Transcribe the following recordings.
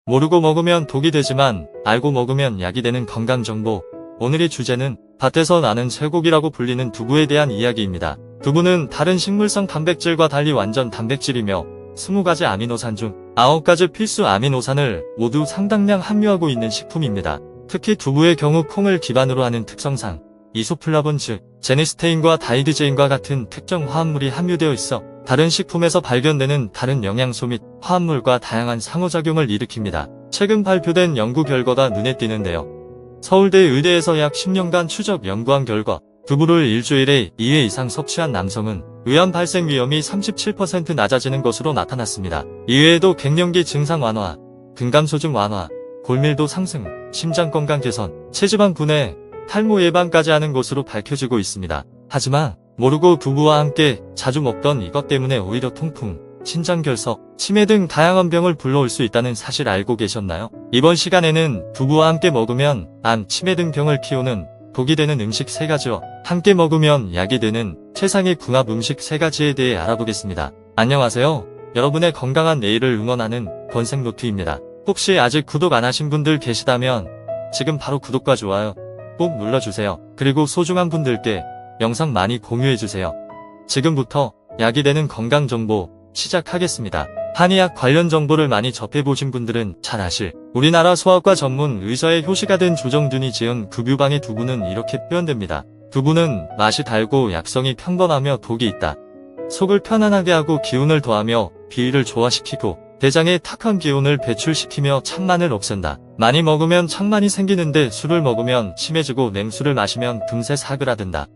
모르고 먹으면 독이 되지만 알고 먹으면 약이 되는 건강정보. 오늘의 주제는 밭에서 나는 쇠고기라고 불리는 두부에 대한 이야기입니다. 두부는 다른 식물성 단백질과 달리 완전 단백질이며 20가지 아미노산 중 9가지 필수 아미노산을 모두 상당량 함유하고 있는 식품입니다. 특히 두부의 경우 콩을 기반으로 하는 특성상 이소플라본 즉 제니스테인과 다이드제인과 같은 특정 화합물이 함유되어 있어 다른 식품에서 발견되는 다른 영양소 및 화합물과 다양한 상호작용을 일으킵니다. 최근 발표된 연구 결과가 눈에 띄는데요. 서울대 의대에서 약 10년간 추적 연구한 결과 두부를 일주일에 2회 이상 섭취한 남성은 의암 발생 위험이 37% 낮아지는 것으로 나타났습니다. 이외에도 갱년기 증상 완화, 근감소증 완화, 골밀도 상승, 심장 건강 개선, 체지방 분해, 탈모 예방까지 하는 것으로 밝혀지고 있습니다. 하지만 모르고 두부와 함께 자주 먹던 이것 때문에 오히려 통풍, 신장결석, 치매 등 다양한 병을 불러올 수 있다는 사실 알고 계셨나요? 이번 시간에는 두부와 함께 먹으면 암, 치매 등 병을 키우는 독이 되는 음식 3가지와 함께 먹으면 약이 되는 최상의 궁합 음식 3가지에 대해 알아보겠습니다. 안녕하세요. 여러분의 건강한 내일을 응원하는 건생노트입니다. 혹시 아직 구독 안 하신 분들 계시다면 지금 바로 구독과 좋아요 꼭 눌러주세요. 그리고 소중한 분들께 영상 많이 공유해주세요. 지금부터 약이 되는 건강정보 시작하겠습니다. 한의학 관련 정보를 많이 접해보신 분들은 잘 아실 우리나라 소아과 전문 의사의 효시가 된 조정준이 지은 급유방의 두부는 이렇게 표현됩니다. 두부는 맛이 달고 약성이 평범하며 독이 있다. 속을 편안하게 하고 기운을 더하며 비위를 조화시키고 대장의 탁한 기운을 배출시키며 찬만을 없앤다. 많이 먹으면 창만이 생기는데 술을 먹으면 심해지고 냉수를 마시면 금세 사그라든다.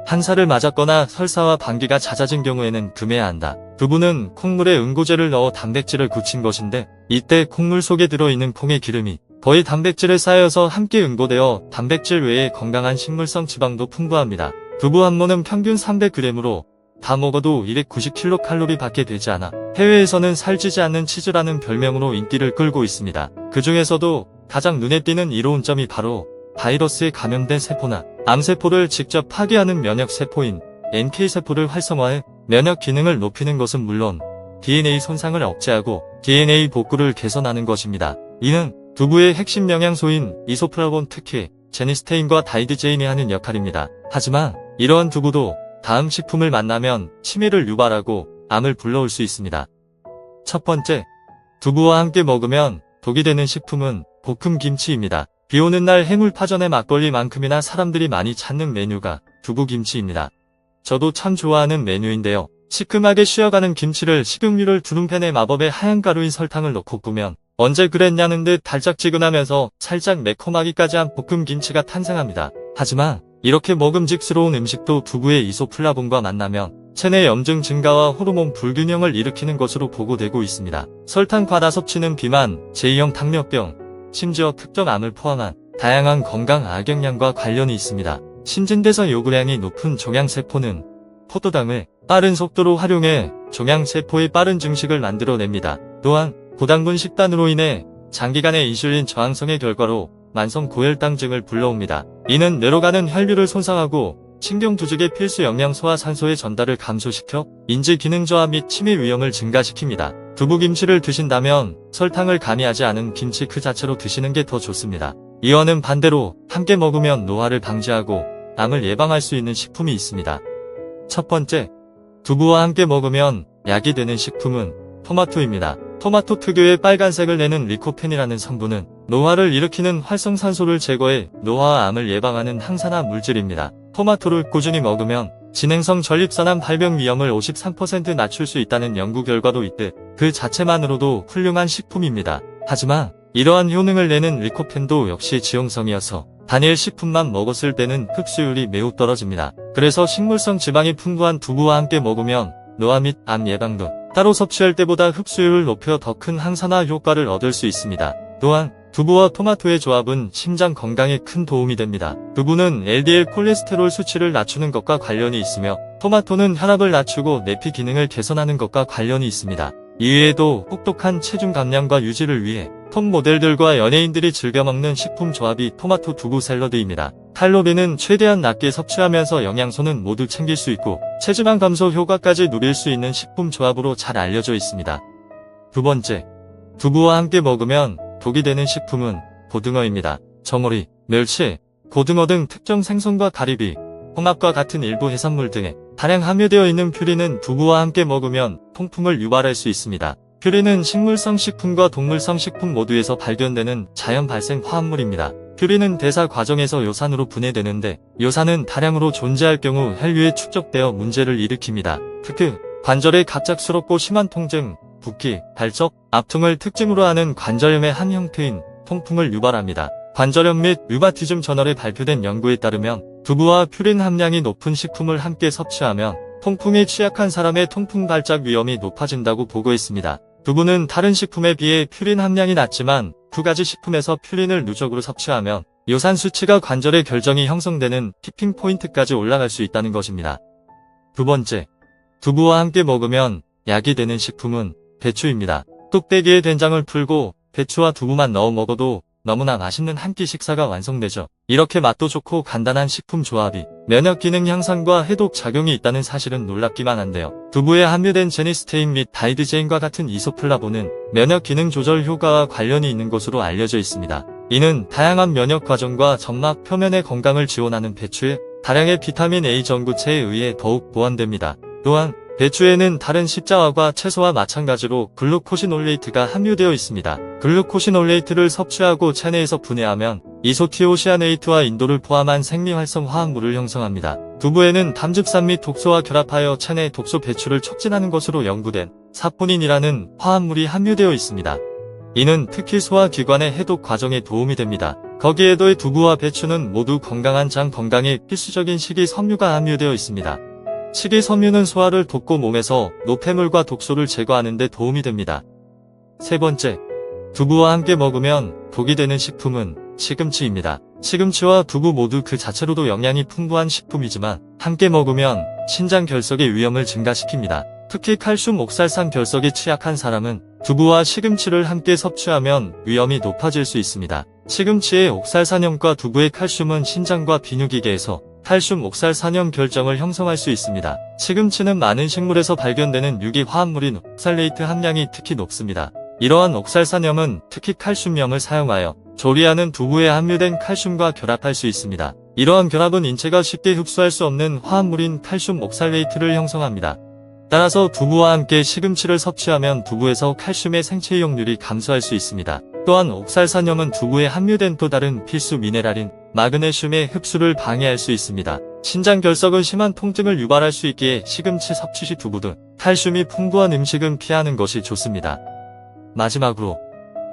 한사를 맞았거나 설사와 방귀가 잦아진 경우에는 금해야 한다. 두부는 콩물에 응고제를 넣어 단백질을 굳힌 것인데 이때 콩물 속에 들어있는 콩의 기름이 거의 단백질에 쌓여서 함께 응고되어 단백질 외에 건강한 식물성 지방도 풍부합니다. 두부 한 모는 평균 300g으로 다 먹어도 290kcal 밖에 되지 않아 해외에서는 살찌지 않는 치즈라는 별명으로 인기를 끌고 있습니다. 그 중에서도 가장 눈에 띄는 이로운 점이 바로 바이러스에 감염된 세포나 암세포를 직접 파괴하는 면역세포인 NK세포를 활성화해 면역 기능을 높이는 것은 물론 DNA 손상을 억제하고 DNA 복구를 개선하는 것입니다. 이는 두부의 핵심 영양소인 이소플라본 특히 제니스테인과 다이드제인이 하는 역할입니다. 하지만 이러한 두부도 다음 식품을 만나면 치매를 유발하고 암을 불러올 수 있습니다. 첫 번째, 두부와 함께 먹으면 독이 되는 식품은 볶음김치입니다. 비오는 날 해물파전에 막걸리만큼이나 사람들이 많이 찾는 메뉴가 두부김치입니다. 저도 참 좋아하는 메뉴인데요. 시큼하게 쉬어가는 김치를 식용유를 두른 팬에 마법의 하얀 가루인 설탕을 넣고 꾸면 언제 그랬냐는 듯 달짝지근하면서 살짝 매콤하기까지 한 볶음김치가 탄생합니다. 하지만 이렇게 먹음직스러운 음식도 두부의 이소플라본과 만나면 체내 염증 증가와 호르몬 불균형을 일으키는 것으로 보고되고 있습니다. 설탕 과다 섭취는 비만, 제2형 당뇨병, 심지어 특정 암을 포함한 다양한 건강 악영향과 관련이 있습니다. 신진대사 요구량이 높은 종양세포는 포도당을 빠른 속도로 활용해 종양세포의 빠른 증식을 만들어냅니다. 또한 고당분 식단으로 인해 장기간의 인슐린 저항성의 결과로 만성 고혈당증을 불러옵니다. 이는 뇌로 가는 혈류를 손상하고 신경 조직의 필수 영양소와 산소의 전달을 감소시켜 인지 기능 저하 및 치매 위험을 증가시킵니다. 두부김치를 드신다면 설탕을 가미하지 않은 김치 그 자체로 드시는 게 더 좋습니다. 이와는 반대로 함께 먹으면 노화를 방지하고 암을 예방할 수 있는 식품이 있습니다. 첫 번째, 두부와 함께 먹으면 약이 되는 식품은 토마토입니다. 토마토 특유의 빨간색을 내는 리코펜이라는 성분은 노화를 일으키는 활성산소를 제거해 노화와 암을 예방하는 항산화 물질입니다. 토마토를 꾸준히 먹으면 진행성 전립선암 발병 위험을 53% 낮출 수 있다는 연구 결과도 있듯 그 자체만으로도 훌륭한 식품입니다. 하지만 이러한 효능을 내는 리코펜도 역시 지용성이어서 단일 식품만 먹었을 때는 흡수율이 매우 떨어집니다. 그래서 식물성 지방이 풍부한 두부와 함께 먹으면 노화 및 암 예방 등 따로 섭취할 때보다 흡수율을 높여 더 큰 항산화 효과를 얻을 수 있습니다. 또한 두부와 토마토의 조합은 심장 건강에 큰 도움이 됩니다. 두부는 LDL 콜레스테롤 수치를 낮추는 것과 관련이 있으며 토마토는 혈압을 낮추고 내피 기능을 개선하는 것과 관련이 있습니다. 이외에도 혹독한 체중 감량과 유지를 위해 톱 모델들과 연예인들이 즐겨 먹는 식품 조합이 토마토 두부 샐러드입니다. 칼로리는 최대한 낮게 섭취하면서 영양소는 모두 챙길 수 있고 체지방 감소 효과까지 누릴 수 있는 식품 조합으로 잘 알려져 있습니다. 두 번째, 두부와 함께 먹으면 독이 되는 식품은 고등어입니다. 정어리, 멸치, 고등어 등 특정 생선과 가리비, 홍합과 같은 일부 해산물 등에 다량 함유되어 있는 퓨린은 두부와 함께 먹으면 통풍을 유발할 수 있습니다. 퓨린은 식물성 식품과 동물성 식품 모두에서 발견되는 자연 발생 화합물입니다. 퓨린은 대사 과정에서 요산으로 분해되는데 요산은 다량으로 존재할 경우 혈류에 축적되어 문제를 일으킵니다. 특히 관절의 갑작스럽고 심한 통증, 붓기, 발적, 압통을 특징으로 하는 관절염의 한 형태인 통풍을 유발합니다. 관절염 및 류마티즘 저널에 발표된 연구에 따르면 두부와 퓨린 함량이 높은 식품을 함께 섭취하면 통풍에 취약한 사람의 통풍 발작 위험이 높아진다고 보고했습니다. 두부는 다른 식품에 비해 퓨린 함량이 낮지만 두 가지 식품에서 퓨린을 누적으로 섭취하면 요산 수치가 관절의 결정이 형성되는 티핑 포인트까지 올라갈 수 있다는 것입니다. 두 번째, 두부와 함께 먹으면 약이 되는 식품은 배추입니다. 뚝배기에 된장을 풀고 배추와 두부만 넣어 먹어도 너무나 맛있는 한 끼 식사가 완성되죠. 이렇게 맛도 좋고 간단한 식품 조합이 면역 기능 향상과 해독 작용이 있다는 사실은 놀랍기만 한데요. 두부에 함유된 제니스테인 및 다이드제인과 같은 이소플라본은 면역 기능 조절 효과와 관련이 있는 것으로 알려져 있습니다. 이는 다양한 면역 과정과 점막 표면의 건강을 지원하는 배추의 다량의 비타민 A 전구체에 의해 더욱 보완됩니다. 또한 배추에는 다른 십자화과 채소와 마찬가지로 글루코시놀레이트가 함유되어 있습니다. 글루코시놀레이트를 섭취하고 체내에서 분해하면 이소티오시아네이트와 인도를 포함한 생리활성 화합물을 형성합니다. 두부에는 담즙산 및 독소와 결합하여 체내 독소 배출을 촉진하는 것으로 연구된 사포닌이라는 화합물이 함유되어 있습니다. 이는 특히 소화기관의 해독 과정에 도움이 됩니다. 거기에도 두부와 배추는 모두 건강한 장 건강에 필수적인 식이섬유가 함유되어 있습니다. 식이섬유는 소화를 돕고 몸에서 노폐물과 독소를 제거하는 데 도움이 됩니다. 세 번째, 두부와 함께 먹으면 독이 되는 식품은 시금치입니다. 시금치와 두부 모두 그 자체로도 영양이 풍부한 식품이지만 함께 먹으면 신장 결석의 위험을 증가시킵니다. 특히 칼슘 옥살산 결석에 취약한 사람은 두부와 시금치를 함께 섭취하면 위험이 높아질 수 있습니다. 시금치의 옥살산염과 두부의 칼슘은 신장과 비뇨기계에서 칼슘 옥살산염 결정을 형성할 수 있습니다. 시금치는 많은 식물에서 발견되는 유기 화합물인 옥살레이트 함량이 특히 높습니다. 이러한 옥살산염은 특히 칼슘염을 사용하여 조리하는 두부에 함유된 칼슘과 결합할 수 있습니다. 이러한 결합은 인체가 쉽게 흡수할 수 없는 화합물인 칼슘 옥살레이트를 형성합니다. 따라서 두부와 함께 시금치를 섭취하면 두부에서 칼슘의 생체 이용률이 감소할 수 있습니다. 또한 옥살산염은 두부에 함유된 또 다른 필수 미네랄인 마그네슘의 흡수를 방해할 수 있습니다. 신장 결석은 심한 통증을 유발할 수 있기에 시금치 섭취 시 두부 등 칼슘이 풍부한 음식은 피하는 것이 좋습니다. 마지막으로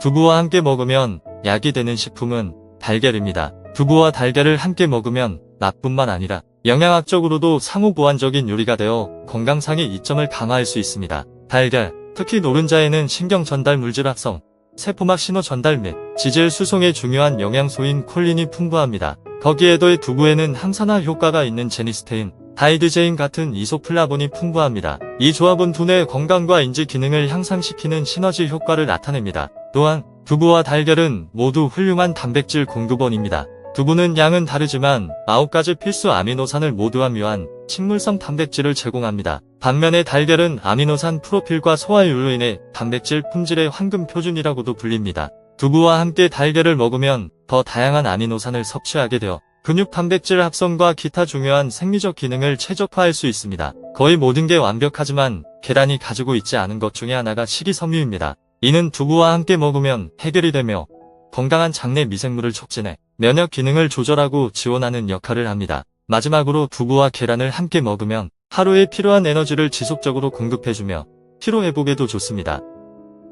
두부와 함께 먹으면 약이 되는 식품은 달걀입니다. 두부와 달걀을 함께 먹으면 맛뿐만 아니라 영양학적으로도 상호보완적인 요리가 되어 건강상의 이점을 강화할 수 있습니다. 달걀, 특히 노른자에는 신경 전달 물질 합성, 세포막 신호 전달 및 지질 수송에 중요한 영양소인 콜린이 풍부합니다. 거기에도 두부에는 항산화 효과가 있는 제니스테인, 다이드제인 같은 이소플라본이 풍부합니다. 이 조합은 두뇌 건강과 인지 기능을 향상시키는 시너지 효과를 나타냅니다. 또한 두부와 달걀은 모두 훌륭한 단백질 공급원입니다. 두부는 양은 다르지만 9가지 필수 아미노산을 모두 함유한 식물성 단백질을 제공합니다. 반면에 달걀은 아미노산 프로필과 소화율로 인해 단백질 품질의 황금 표준이라고도 불립니다. 두부와 함께 달걀을 먹으면 더 다양한 아미노산을 섭취하게 되어 근육 단백질 합성과 기타 중요한 생리적 기능을 최적화할 수 있습니다. 거의 모든 게 완벽하지만 계란이 가지고 있지 않은 것 중에 하나가 식이섬유입니다. 이는 두부와 함께 먹으면 해결이 되며 건강한 장내 미생물을 촉진해 면역 기능을 조절하고 지원하는 역할을 합니다. 마지막으로 두부와 계란을 함께 먹으면 하루에 필요한 에너지를 지속적으로 공급해주며 피로 회복에도 좋습니다.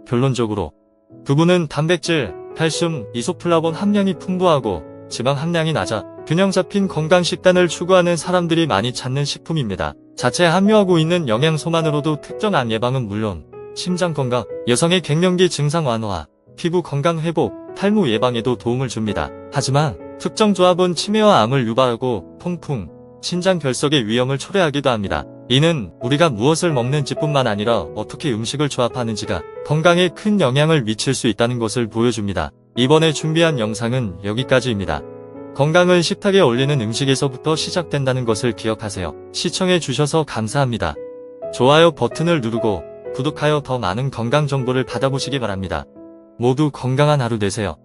결론적으로 두부는 단백질, 칼슘, 이소플라본 함량이 풍부하고 지방 함량이 낮아 균형 잡힌 건강 식단을 추구하는 사람들이 많이 찾는 식품입니다. 자체 함유하고 있는 영양소만으로도 특정 암 예방은 물론 심장 건강, 여성의 갱년기 증상 완화, 피부 건강 회복, 탈모 예방에도 도움을 줍니다. 하지만 특정 조합은 치매와 암을 유발하고 통풍, 신장 결석의 위험을 초래하기도 합니다. 이는 우리가 무엇을 먹는지뿐만 아니라 어떻게 음식을 조합하는지가 건강에 큰 영향을 미칠 수 있다는 것을 보여줍니다. 이번에 준비한 영상은 여기까지입니다. 건강은 식탁에 올리는 음식에서부터 시작된다는 것을 기억하세요. 시청해주셔서 감사합니다. 좋아요 버튼을 누르고 구독하여 더 많은 건강 정보를 받아보시기 바랍니다. 모두 건강한 하루 되세요.